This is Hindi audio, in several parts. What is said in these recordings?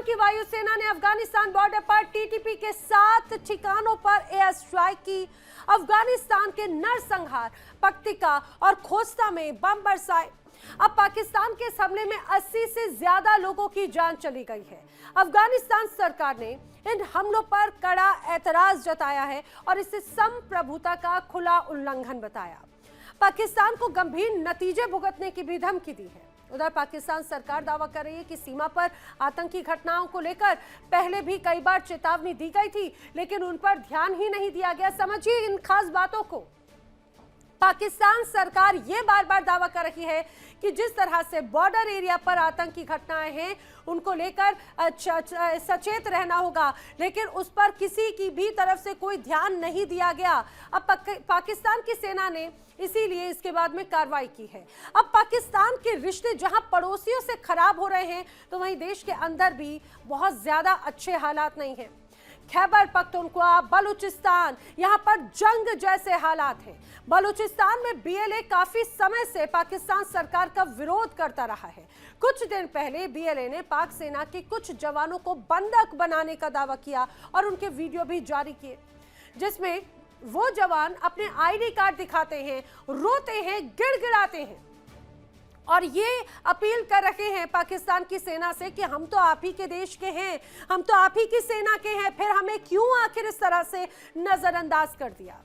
की वायुसेना ने अफगानिस्तान बॉर्डर पर टीटीपी के 7 ठिकानों पर एयर स्ट्राइक की। अफगानिस्तान के नरसंहार, पक्तिका और खोस्ता में बम बरसाए। अब पाकिस्तान के इस हमले में 80 से ज्यादा लोगों की जान चली गई है। अफगानिस्तान सरकार ने इन हमलों पर कड़ा एतराज जताया है और इसे संप्रभुता का खुला उल्लंघन बताया। पाकिस्तान को गंभीर नतीजे भुगतने की भी धमकी दी है। उधर पाकिस्तान सरकार दावा कर रही है कि सीमा पर आतंकी घटनाओं को लेकर पहले भी कई बार चेतावनी दी गई थी, लेकिन उन पर ध्यान ही नहीं दिया गया। समझिए इन खास बातों को। पाकिस्तान सरकार ये बार बार दावा कर रही है कि जिस तरह से बॉर्डर एरिया पर आतंकी घटनाएं हैं उनको लेकर सचेत रहना होगा, लेकिन उस पर किसी की भी तरफ से कोई ध्यान नहीं दिया गया। अब पाकिस्तान की सेना ने इसीलिए इसके बाद में कार्रवाई की है। अब पाकिस्तान के रिश्ते जहां पड़ोसियों से खराब हो रहे हैं, तो वहीं देश के अंदर भी बहुत ज्यादा अच्छे हालात नहीं हैं। खैबर पख्तूनख्वा, बलूचिस्तान, यहाँ पर जंग जैसे हालात हैं। बलूचिस्तान में बीएलए काफी समय से पाकिस्तान सरकार का विरोध करता रहा है। कुछ दिन पहले बीएलए ने पाक सेना के कुछ जवानों को बंधक बनाने का दावा किया और उनके वीडियो भी जारी किए, जिसमें वो जवान अपने आईडी कार्ड दिखाते हैं, रोते हैं, गिड़गिड़ाते हैं और ये अपील कर रहे हैं पाकिस्तान की सेना से कि हम तो आप ही के देश के हैं, हम तो आप ही की सेना के हैं, फिर हमें क्यों आखिर इस तरह से नजरअंदाज कर दिया।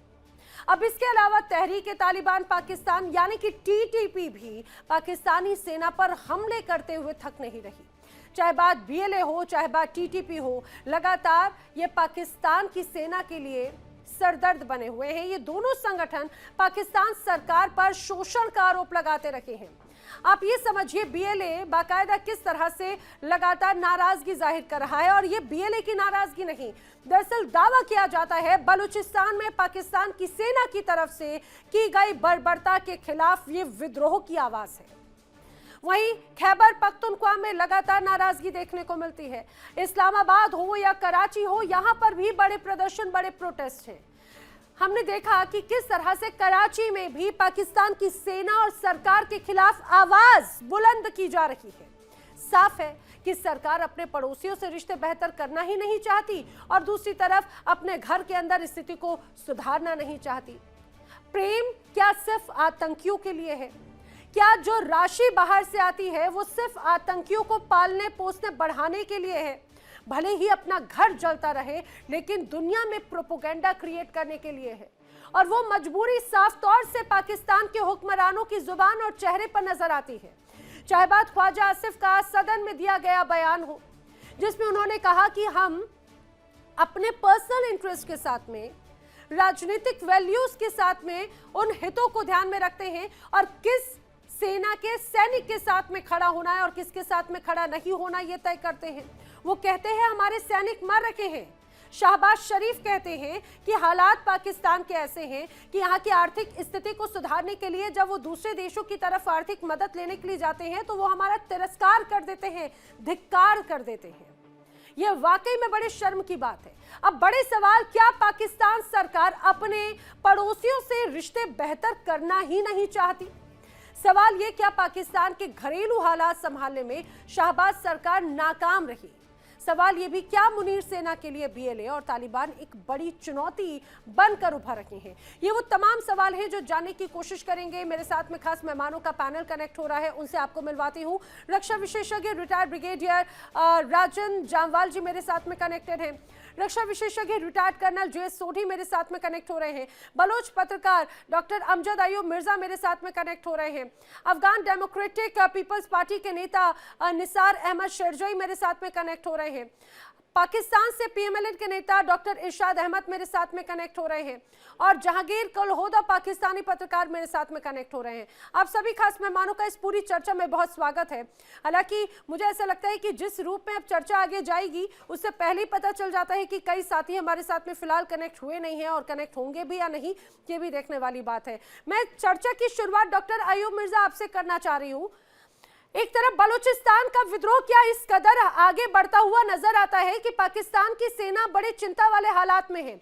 अब इसके अलावा तहरीक-ए-तालिबान पाकिस्तान यानी कि टीटीपी भी पाकिस्तानी सेना पर हमले करते हुए थक नहीं रही। चाहे बात बीएलए हो, चाहे बात टीटीपी हो, लगातार ये पाकिस्तान की सेना के लिए सरदर्द बने हुए हैं। ये दोनों संगठन पाकिस्तान सरकार पर शोषण का आरोप लगाते रहे हैं। आप ये समझिए बीएलए बाकायदा किस तरह से लगातार नाराजगी जाहिर कर रहा है, और ये बीएलए की नाराजगी नहीं, दरअसल दावा किया जाता है बलूचिस्तान में पाकिस्तान की सेना की तरफ से की गई बर्बरता के खिलाफ ये विद्रोह की आवाज है। वहीं खैबर पख्तूनख्वा में लगातार नाराजगी देखने को मिलती है। इस्लामाबाद हो या कराची हो, यहाँ पर भी बड़े प्रदर्शन, बड़े प्रोटेस्ट हैं। हमने देखा कि किस तरह से कराची में भी पाकिस्तान की सेना और सरकार के खिलाफ आवाज बुलंद की जा रही है। साफ है कि सरकार अपने पड़ोसियों से रिश्ते बेहतर करना ही नहीं चाहती और दूसरी तरफ अपने घर के अंदर स्थिति को सुधारना नहीं चाहती। प्रेम क्या सिर्फ आतंकियों के लिए है? क्या जो राशि बाहर से आती है वो सिर्फ आतंकियों को पालने पोसने बढ़ाने के लिए है? भले ही अपना घर जलता रहे, लेकिन दुनिया में प्रोपेगेंडा क्रिएट करने के लिए है। और वो मजबूरी साफ तौर से पाकिस्तान के हुक्मरानों की जुबान और चेहरे पर नजर आती है। चाहे बात ख्वाजा आसिफ का सदन में दिया गया बयान हो, जिसमें उन्होंने कहा कि हम अपने पर्सनल इंटरेस्ट के साथ में, राजनीतिक वैल्यूज के साथ में उन हितों को ध्यान में रखते हैं और किस सेना के सैनिक के साथ में खड़ा होना है और किसके साथ में खड़ा नहीं होना ये तय करते हैं। वो कहते हैं हमारे सैनिक मर रहे हैं। शहबाज शरीफ कहते हैं कि हालात पाकिस्तान के ऐसे हैं कि यहाँ की आर्थिक स्थिति को सुधारने के लिए जब वो दूसरे देशों की तरफ आर्थिक मदद लेने के लिए जाते हैं तो वो हमारा तिरस्कार कर देते हैं, धिक्कार कर देते हैं। ये वाकई में बड़े शर्म की बात है। अब बड़े सवाल, क्या पाकिस्तान सरकार अपने पड़ोसियों से रिश्ते बेहतर करना ही नहीं चाहती? सवाल ये, क्या पाकिस्तान के घरेलू हालात संभालने में शहबाज सरकार नाकाम रही? सवाल ये भी, क्या मुनीर सेना के लिए बीएलए और तालिबान एक बड़ी चुनौती बनकर उभर रहे हैं? ये वो तमाम सवाल हैं जो जानने की कोशिश करेंगे। मेरे साथ में खास मेहमानों का पैनल कनेक्ट हो रहा है, उनसे आपको मिलवाती हूँ। रक्षा विशेषज्ञ रिटायर्ड ब्रिगेडियर राजन जामवाल जी मेरे साथ में कनेक्टेड हैं। रक्षा विशेषज्ञ रिटायर्ड कर्नल जे.एस. सोढी मेरे साथ में कनेक्ट हो रहे हैं। बलोच पत्रकार डॉक्टर अमजद अयूब मिर्जा मेरे साथ में कनेक्ट हो रहे हैं। अफगान डेमोक्रेटिक पीपल्स पार्टी के नेता निसार अहमद शेरजोई मेरे साथ में कनेक्ट हो रहे हैं। पाकिस्तान से पीएमएल के नेता डॉक्टर इरशाद अहमद मेरे साथ में कनेक्ट हो रहे हैं और जहांगीर कलहोदा पाकिस्तानी पत्रकार मेरे साथ में कनेक्ट हो रहे हैं। आप सभी खास मेहमानों का इस पूरी चर्चा में बहुत स्वागत है। हालांकि मुझे ऐसा लगता है कि जिस रूप में अब चर्चा आगे जाएगी उससे पहले ही पता चल जाता है कि कई साथी हमारे साथ में फिलहाल कनेक्ट हुए नहीं हैं और कनेक्ट होंगे भी या नहीं, ये भी देखने वाली बात है। मैं चर्चा की शुरुआत डॉक्टर अयूब मिर्जा आपसे करना चाह रही हूँ। एक तरफ बलूचिस्तान का विद्रोह क्या इस कदर आगे बढ़ता हुआ नजर आता है कि पाकिस्तान की सेना बड़े चिंता वाले हालात में है।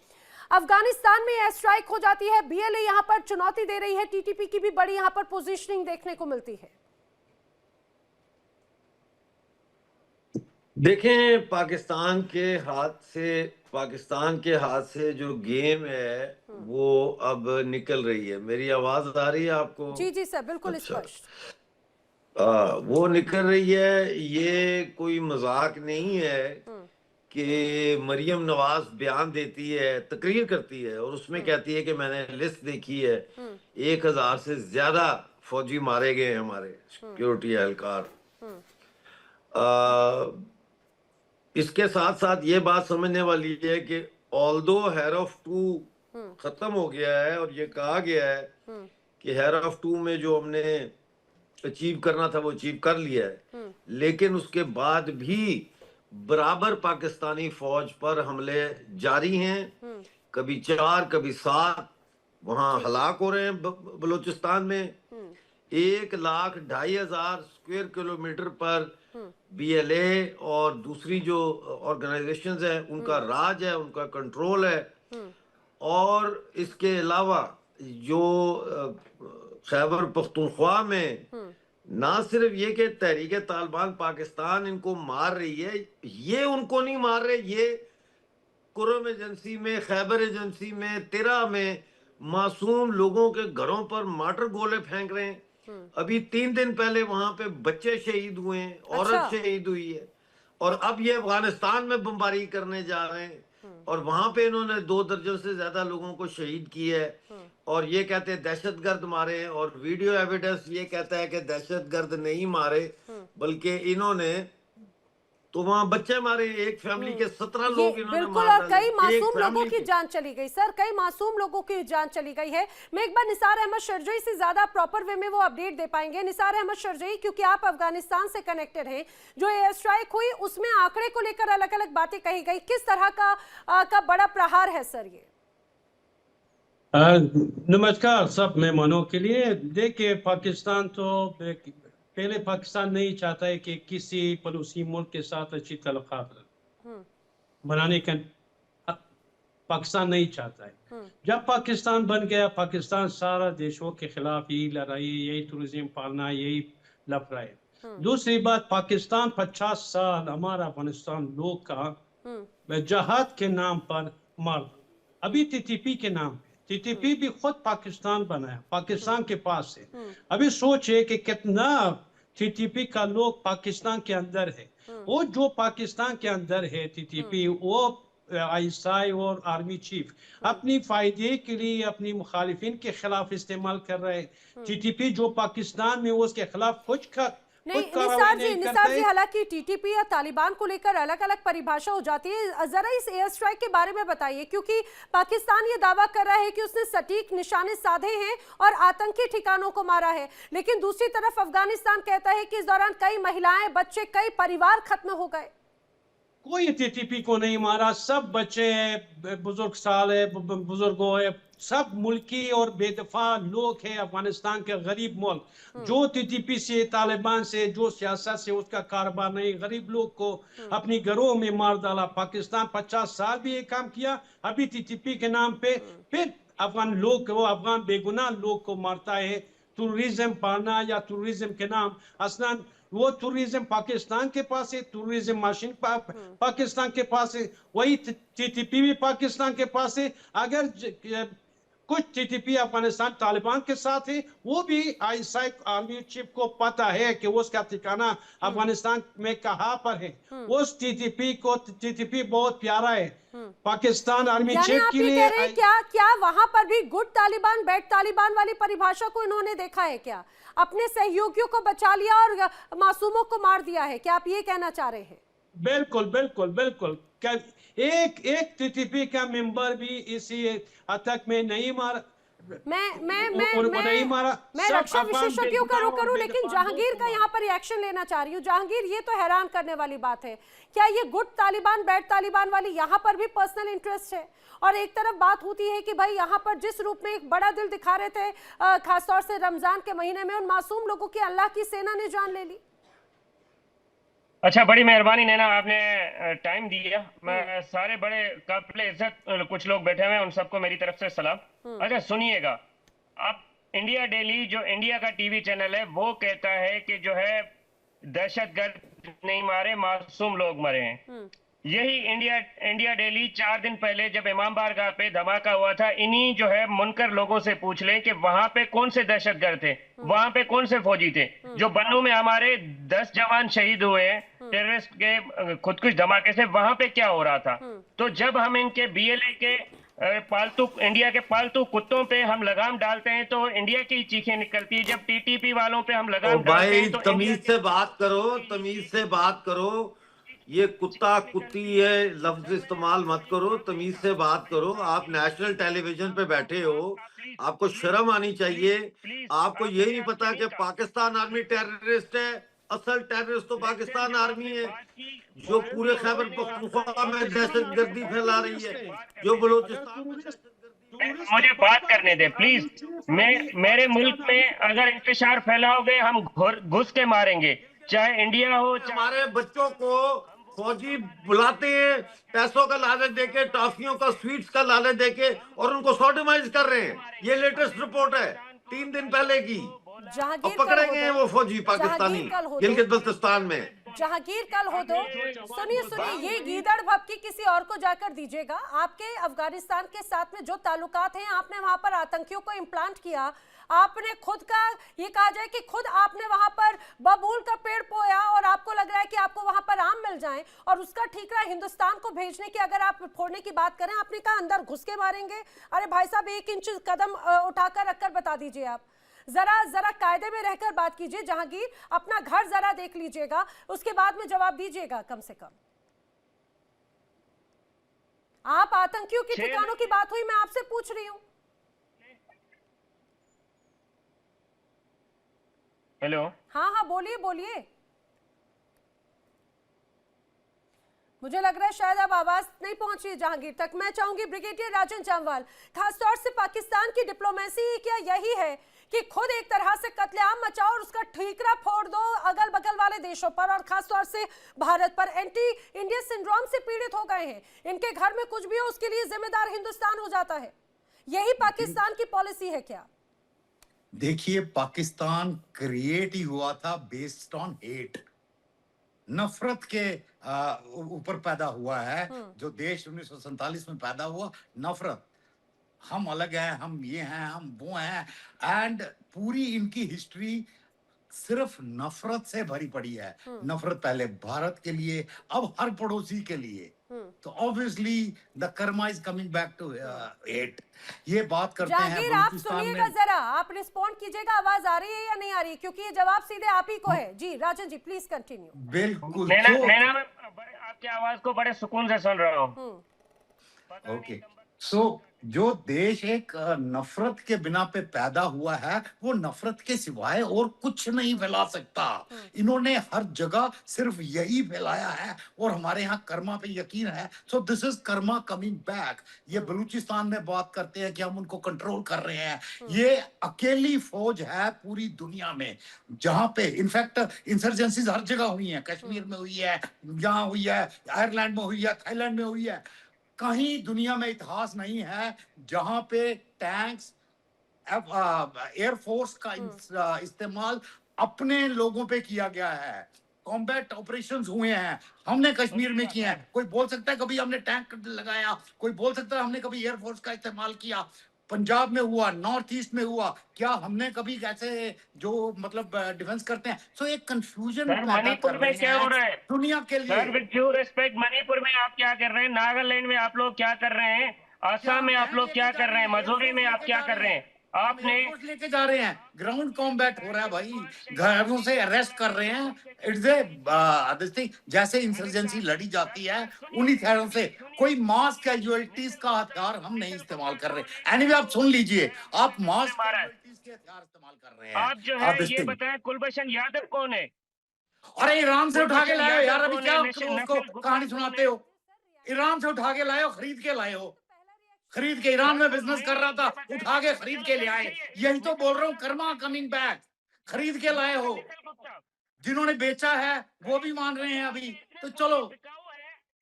अफगानिस्तान में एयर स्ट्राइक हो जाती है, बीएलए यहां पर चुनौती दे रही है, टीटीपी की भी बड़ी यहां पर पोजीशनिंग देखने को मिलती है। देखें, पाकिस्तान के हाथ से जो गेम है वो अब निकल रही है। मेरी आवाज आ रही है आपको? जी जी सर, बिल्कुल अच्छा। स्पष्ट। वो निकल रही है। ये कोई मजाक नहीं है कि मरियम नवाज बयान देती है, तकरीर करती है और उसमें कहती है कि मैंने लिस्ट देखी है, 1,000 से ज्यादा फौजी मारे गए हैं हमारे सिक्योरिटी एहलकार। इसके साथ साथ ये बात समझने वाली है कि ऑल्दो हेयर ऑफ टू खत्म हो गया है और ये कहा गया है कि हेयर ऑफ टू में जो हमने अचीव करना था वो अचीव कर लिया है, लेकिन उसके बाद भी बराबर पाकिस्तानी फौज पर हमले जारी हैं। कभी 4 कभी 7 वहां हलाक हो रहे हैं बलूचिस्तान में। 1,02,500 स्क्वायर किलोमीटर पर बीएलए और दूसरी जो ऑर्गेनाइजेशंस हैं उनका राज है, उनका कंट्रोल है। और इसके अलावा जो खैबर पख्तूनख्वा में ना सिर्फ ये कि तहरीक तालिबान पाकिस्तान इनको मार रही है, ये उनको नहीं मार रहे, ये कुरम एजेंसी में, खैबर एजेंसी में, तिरा में मासूम लोगों के घरों पर मार्टर गोले फेंक रहे हैं। अभी 3 दिन पहले वहां पे बच्चे शहीद हुए हैं, औरत शहीद हुई है, और अब ये अफगानिस्तान में बमबारी करने जा रहे हैं और वहां पे इन्होंने 2 दर्जन से ज्यादा लोगों को शहीद किया है। और ये कहते हैं दहशतगर्द मारे हैं, और वीडियो एविडेंस ये कहता है कि दहशतगर्द नहीं मारे, बल्कि इन्होंने तो वहां बच्चे मारे। एक फैमिली के 17 लोग इन्होंने बिल्कुल, मार और डाले, कई एक मासूम लोगों फैमिली की के। जान चली गई सर, कई मासूम लोगों की जान चली गई है। मैं एक बार निसार अहमद शरजई से ज्यादा प्रॉपर वे में वो अपडेट दे पाएंगे। निसार अहमद शरजई, क्योंकि आप अफगानिस्तान से कनेक्टेड हैं, जो एयर स्ट्राइक हुई उसमें आंकड़े को लेकर अलग अलग बातें कही गई, किस तरह का बड़ा प्रहार है सर ये? नमस्कार सब मेहमानों के लिए। देखिए, पाकिस्तान तो पहले पाकिस्तान नहीं चाहता है कि किसी पड़ोसी मुल्क के साथ अच्छी तल्लुकात बनाने का पाकिस्तान नहीं चाहता है। जब पाकिस्तान बन गया, पाकिस्तान सारा देशों के खिलाफ यही लड़ाई, यही टूरिज्म पालना, यही लफड़ा है। दूसरी बात, पाकिस्तान 50 साल हमारा अफगानिस्तान लोग का जहाद के नाम पर मार, अभी टीटीपी के नाम पे, टीटीपी भी खुद पाकिस्तान बनाया, पाकिस्तान के पास है। अभी सोचे कि कितना टीटीपी का लोग पाकिस्तान के अंदर है। वो जो पाकिस्तान के अंदर है टीटीपी, वो आईएसआई और आर्मी चीफ अपनी फायदे के लिए अपनी मुखालिफिन के खिलाफ इस्तेमाल कर रहे हैं। टीटीपी जो पाकिस्तान में उसके खिलाफ कुछ नहीं, निसार जी, हालांकि टीटीपी या तालिबान को लेकर अलग अलग परिभाषा हो जाती है। जरा इस एयर स्ट्राइक के बारे में बताइए, क्योंकि पाकिस्तान ये दावा कर रहा है कि उसने सटीक निशाने साधे हैं और आतंकी ठिकानों को मारा है, लेकिन दूसरी तरफ अफगानिस्तान कहता है कि इस दौरान कई महिलाएं, बच्चे, कई परिवार खत्म हो गए। कोई टीटीपी को नहीं मारा, सब बच्चे हैं, बुजुर्ग साल है, बुजुर्गों है, सब मुल्की और बेदफा लोग हैं। अफगानिस्तान के गरीब मुल्क जो टीटीपी से, तालिबान से, जो सियासत से उसका कारोबार नहीं, गरीब लोग को अपनी घरों में मार डाला। पाकिस्तान 50 साल भी ये काम किया, अभी टीटीपी के नाम पे फिर अफगान लोग को, अफगान बेगुनाह लोग को मारता है। टूरिज्म पालना या टूरिज्म के नाम, असलन वो टूरिज्म पाकिस्तान के पास है, टूरिज्म मशीन पाकिस्तान के पास है, वही टीटीपी भी पाकिस्तान के पास है। अगर कुछ टीटीपी अफगानिस्तान तालिबान के साथ है, वो भी आईएसआई आर्मी चीफ को पता है कि उसका ठिकाना अफगानिस्तान में कहां पर है। उस टीटीपी को, टीटीपी बहुत प्यारा है पाकिस्तान आर्मी चीफ के लिए। क्या वहां पर भी गुड तालिबान बैड तालिबान वाली परिभाषा को इन्होंने देखा है क्या? अपने सहयोगियों को बचा लिया और मासूमों को मार दिया है, क्या आप ये कहना चाह रहे हैं? बिल्कुल बिल्कुल बिल्कुल। एक टीटीपी का मेंबर भी इसी अटैक में नहीं मारा। मैं रक्षा विशेषज्ञों का रुख करूं, लेकिन जहांगीर का यहाँ पर रिएक्शन लेना चाह रही हूँ। जहांगीर, ये तो हैरान करने वाली बात है, क्या ये गुड तालिबान बैड तालिबान वाली यहाँ पर भी पर्सनल इंटरेस्ट है? और एक तरफ बात होती है कि भाई यहाँ पर जिस रूप में एक बड़ा दिल दिखा रहे थे, खासतौर से रमजान के महीने में, उन मासूम लोगों की अल्लाह की सेना ने जान ले ली। अच्छा, बड़ी मेहरबानी नैना, आपने टाइम दिया। मैं सारे बड़े काबिल इज्जत कुछ लोग बैठे हुए हैं, उन सबको मेरी तरफ से सलाम। अच्छा सुनिएगा, आप इंडिया डेली जो इंडिया का टीवी चैनल है वो कहता है कि जो है दहशतगर्द नहीं मारे, मासूम लोग मरे हैं। यही इंडिया डेली 4 दिन पहले जब इमाम बारगाह पे धमाका हुआ था, इन्हीं जो है मुनकर लोगों से पूछ लें कि वहां पे कौन से दहशतगर्द थे, वहां पे कौन से फौजी थे। जो बन्नू में हमारे 10 जवान शहीद हुए हैं टेररिस्ट के खुदकुश धमाके से, वहां पे क्या हो रहा था। तो जब हम इनके बीएलए के पालतू इंडिया के पालतू कुत्तों पे हम लगाम डालते हैं तो इंडिया की चीखें निकलती है। जब टीटीपी वालों पे हम ओ लगाम डालते भाई हैं तो तमीज से बात करो, तमीज से बात करो। ये कुत्ता कुत्ती है लफ्ज इस्तेमाल मत करो, तमीज से बात करो। आप नेशनल टेलीविजन पे बैठे हो, आपको शर्म आनी चाहिए। आपको यही नहीं पता कि पाकिस्तान आर्मी टेररिस्ट है। असल टेररिस्ट तो पाकिस्तान आर्मी है, जो पूरे खैबर पख्तूनख्वा में दहशतगर्दी फैला रही है, जो बलूचिस्तान में दहशतगर्दी। मुझे बात करने दे प्लीज। मेरे मुल्क में अगर इंतशार फैलाओगे हम घुस के मारेंगे, चाहे इंडिया हो चाहे हमारे बच्चों को फौजी बुलाते हैं, पैसों का लालच देके, टॉफियों का, स्वीट्स का लालच देके, और उनको सोडोमाइज कर रहे हैं। ये लेटेस्ट रिपोर्ट है 3 दिन पहले की। जहांगीर अब कल पकड़े हो गए दो। हैं वो फौजी पाकिस्तानी जहांगीर कल हो दो। गिलगित बल्तिस्तान में। जहांगीर कल हो तो सुनिए सुनिए, ये गीदड़ भपकी किसी और को जाकर दीजिएगा। आपके अफगानिस्तान के साथ में जो ताल्लुकात हैं, आपने वहां पर आतंकियों को इम्प्लांट किया, आपने खुद का ये कहा जाए कि खुद आपने वहां पर बबूल का पेड़ बोया और आपको लग रहा है कि आपको वहां पर आम मिल जाए, और उसका ठीकरा हिंदुस्तान को भेजने की अगर आप फोड़ने की बात करें, आपने कहा अंदर घुस के मारेंगे। अरे भाई साहब, 1 इंच कदम उठाकर रखकर बता दीजिए। आप जरा कायदे में रहकर बात कीजिए। जहांगीर, अपना घर जरा देख लीजिएगा, उसके बाद में जवाब दीजिएगा। कम से कम आप आतंकियों के ठिकानों की बात हुई, मैं आपसे पूछ रही हूं। हेलो, हाँ हाँ, बोलिए बोलिए। मुझे लग रहा है शायद अब आवाज नहीं पहुंच रही जहांगीर तक। मैं चाहूंगी ब्रिगेडियर राजन जामवाल, खासतौर से पाकिस्तान की डिप्लोमेसी क्या यही है कि खुद एक तरह से कत्लेआम मचाओ और उसका ठीकरा फोड़ दो अगल बगल वाले देशों पर, और खासतौर से भारत पर। एंटी इंडिया सिंड्रोम से पीड़ित हो गए हैं, इनके घर में कुछ भी हो उसके लिए जिम्मेदार हिंदुस्तान हो जाता है। यही पाकिस्तान की पॉलिसी है क्या? देखिए, पाकिस्तान क्रिएट ही हुआ था बेस्ड ऑन हेट, नफरत के ऊपर पैदा हुआ है। जो देश 1947 में पैदा हुआ, नफरत, हम अलग हैं, हम ये हैं, हम वो हैं, एंड पूरी इनकी हिस्ट्री सिर्फ नफरत से भरी पड़ी है। नफरत पहले भारत के लिए, अब हर पड़ोसी के लिए। तो obviously the karma is coming back to hate. ये बात करते हैं जहांगीर, आप बलूचिस्तान सुनिएगा में। जरा, आप रिस्पॉन्ड कीजिएगा। आवाज आ रही है या नहीं आ रही? क्योंकि ये जवाब सीधे आप ही को है। जी राजन जी, प्लीज कंटिन्यू। बिल्कुल। नैना मैं आपकी आवाज को बड़े सुकून से सुन रहा हूँ। ओके, सो जो देश एक नफरत के बिना पे पैदा हुआ है, वो नफरत के सिवाय और कुछ नहीं फैला सकता। इन्होंने हर जगह सिर्फ यही फैलाया है, और हमारे यहाँ कर्मा पे यकीन है। So this is Karma coming back. ये बलूचिस्तान में बात करते हैं कि हम उनको कंट्रोल कर रहे हैं। ये अकेली फौज है पूरी दुनिया में जहां पे इनफैक्ट इंसर्जेंसीज हर जगह हुई हैं। कश्मीर में हुई है, यहाँ हुई है, आयरलैंड में हुई है, थाईलैंड में हुई है। कहीं दुनिया में इतिहास नहीं है जहां पे टैंक्स, एयरफोर्स का इस्तेमाल अपने लोगों पे किया गया है। कॉम्बैट ऑपरेशंस हुए हैं, हमने कश्मीर में किए हैं। कोई बोल सकता है कभी हमने टैंक लगाया, कोई बोल सकता है हमने कभी एयरफोर्स का इस्तेमाल किया। पंजाब में हुआ, नॉर्थ ईस्ट में हुआ, क्या हमने कभी ऐसे जो मतलब डिफेंस करते हैं? सो एक कंफ्यूजन मणिपुर में क्या हो रहा है दुनिया के लिए। Sir, with due respect, Manipur में आप क्या कर रहे हैं? नागालैंड में आप लोग क्या कर रहे हैं? आसाम में आप लोग क्या कर रहे हैं? मसूरी में आप क्या कर रहे हैं? आपने लेके जा रहे हैं, ग्राउंड कॉम्बैट हो रहा है भाई, घरों से अरेस्ट कर रहे हैं। इट्स ए जैसे इंसर्जेंसी लड़ी जाती है उन्हीं तरह से। कोई मास कैजुअलिटीज का हथियार हम नहीं इस्तेमाल कर रहे। एनीवे, आप सुन लीजिए, आप मास कैजुअलिटीज के हथियार इस्तेमाल कर रहे हैं। आप जो है ये बताएं, कुलभूषण यादव कौन है? अरे ईरान से उठा के लाए हो यार, अभी क्या उसको कहानी सुनाते हो? ईरान से उठा के लाए हो, खरीद के लाए हो। खरीद के, ईरान में बिजनेस कर रहा था, उठा के खरीद के ले आए। यही तो बोल रहा हूँ, कर्मा कमिंग बैक। खरीद के लाए हो, जिन्होंने बेचा है वो भी मान रहे हैं अभी। तो चलो,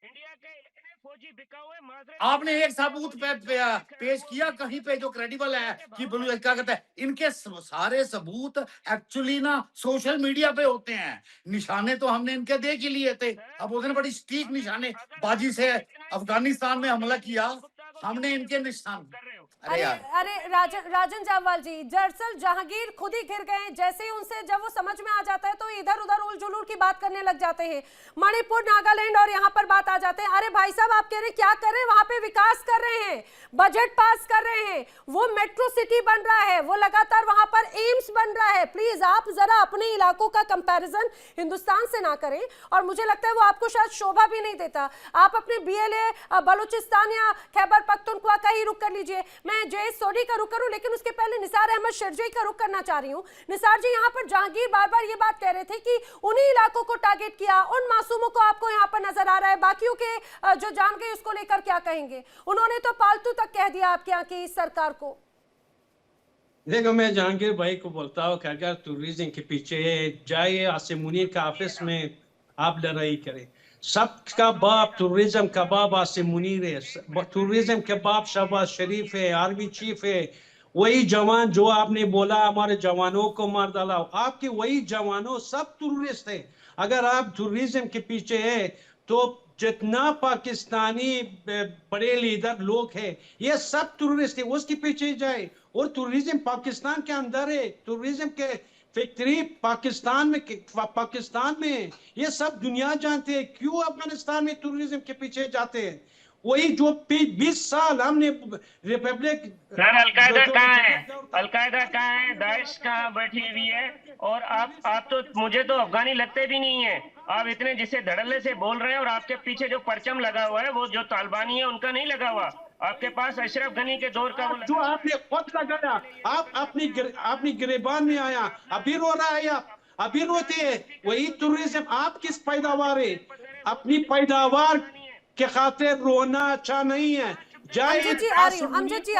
इंडिया के फौजी बिकाऊ है, माजरे आपने एक सबूत पेश किया कहीं पे जो क्रेडिबल है कि क्या कहते हैं, इनके सारे सबूत एक्चुअली ना सोशल मीडिया पे होते हैं। निशाने तो हमने इनके देख ही लिए थे। अब उसने बड़ी सटीक निशाने बाजी से अफगानिस्तान में हमला किया, हमने इनके निशान। अरे अरे यार, अरे राजन जामवाल जी, दरअसल जहांगीर खुद ही घिर गए। जैसे ही उनसे जब वो समझ में आ जाता है तो इधर उधर उलझुल की बात करने लग जाते हैं। मणिपुर, नागालैंड और यहाँ पर बात आ जाते हैं। अरे भाई साहब, आप कह रहे हैं क्या कर रहे हैं? वहां पे विकास कर रहे हैं, बजट पास कर रहे हैं, वो मेट्रो सिटी बन रहा है, वो लगातार वहां पर एम्स बन रहा है। प्लीज आप जरा अपने इलाकों का कंपैरिजन हिंदुस्तान से ना करें, और मुझे लगता है वो आपको शायद शोभा भी नहीं देता। आप अपने BLA बलूचिस्तान या खैबर पख्तूनख्वा का ही रुख कर लीजिए। मैं जय सोडी का रुख करूं, लेकिन उसके पहले निसार अहमद शर्जी का रुख करना चाह रही हूं। निसार जी, यहाँ पर जहांगीर बार बार ये बात कह रहे थे कि उन्हीं इलाकों को टारगेट किया, उन मासूमों को आपको यहाँ पर नजर आ रहा है, बाकियों के जो जान गए उसको लेकर क्या कहेंगे? उन्होंने तो पालतू तक कह दिया आपके यहाँ की इस सरकार को। देखो, मैं जहांगीर भाई को बोलता हूँ कि अगर टूरिज्म के पीछे जाइए, आसिम मुनीर का ऑफिस में आप लड़ाई करें। सबका बाप टूरिज्म का बाप आसिम मुनीर है, टूरिज्म के बाप शहबाज शरीफ है, आर्मी चीफ है। वही जवान जो आपने बोला हमारे जवानों को मार डाला, आपके वही जवानों सब टूरिस्ट है। अगर आप टूरिज्म के पीछे है तो जितना पाकिस्तानी बड़े लीडर लोग हैं ये सब टूरिस्ट है, उसके पीछे जाए। और टूरिज्म पाकिस्तान के अंदर है, टूरिज्म के फैक्ट्री पाकिस्तान में ये सब दुनिया जानते हैं। क्यों अफगानिस्तान में टूरिज्म के पीछे जाते हैं? वही जो 20 साल हमने रिपब्लिक। सर, अलकायदा कहाँ है? अलकायदा कहाँ है? दाइश कहाँ बैठी हुई है? और आप तो मुझे तो अफगानी लगते भी नहीं है। आप इतने जिसे धड़ल्ले से बोल रहे हैं, और आपके पीछे जो परचम लगा हुआ है वो जो तालिबानी है उनका नहीं लगा हुआ। आपके पास अशरफ गनी के दौर का जो आपने खुद लगाया, आप अपनी गिरबान में आया, अभी रो रहा है, आप अभी रोते हैं। वही टूरिज्म आप किस पैदावार है? अपनी पैदावार के खातिर रोना अच्छा नहीं है। अमजद जी आ रही हूँ, अमजद जी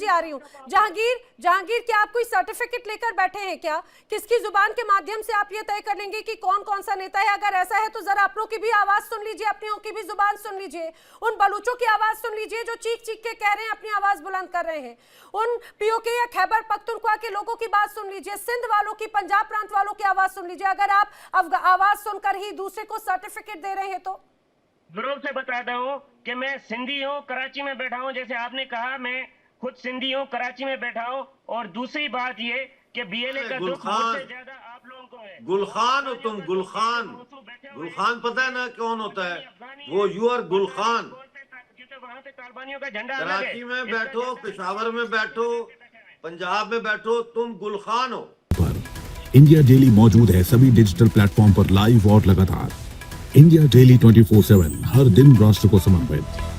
आ रही हूँ। जहांगीर, क्या आप कोई सर्टिफिकेट लेकर बैठे हैं क्या? किसकी जुबान के माध्यम से आप ये तय कर लेंगे कि कौन कौन सा नेता है? अगर ऐसा है तो जरा अपनों की भी आवाज सुन लीजिए, अपनियों की भी जुबान सुन लीजिए, उन बलूचों की आवाज सुन लीजिए जो चीख चीख के कह रहे हैं, अपनी आवाज बुलंद कर रहे हैं। उन POK या खैबर पख्तूनख्वा के लोगों की बात सुन लीजिए, सिंध वालों की, पंजाब प्रांत वालों की आवाज सुन लीजिए। अगर आप आवाज सुनकर ही दूसरे को सर्टिफिकेट दे रहे हैं तो जरूर से बताता हूँ कि मैं सिंधी हूँ, कराची में बैठा हूँ। जैसे आपने कहा, मैं खुद सिंधी हूँ, कराची में बैठा हूँ। और दूसरी बात ये कि BLA का दुख मुझसे ज्यादा आप लोगों को है। गुलखान हो तुम, गुलखान पता है ना कौन होता है? वो यू आर गुलखान। क्योंकि वहाँ पे तालिबानियों का झंडा अलग है। कराची में बैठो, पेशावर में बैठो, पंजाब में बैठो, तुम गुलखान हो। इंडिया डेली मौजूद है सभी डिजिटल प्लेटफॉर्म पर लाइव और लगातार। इंडिया डेली 24/7 हर दिन राष्ट्र को समर्पित।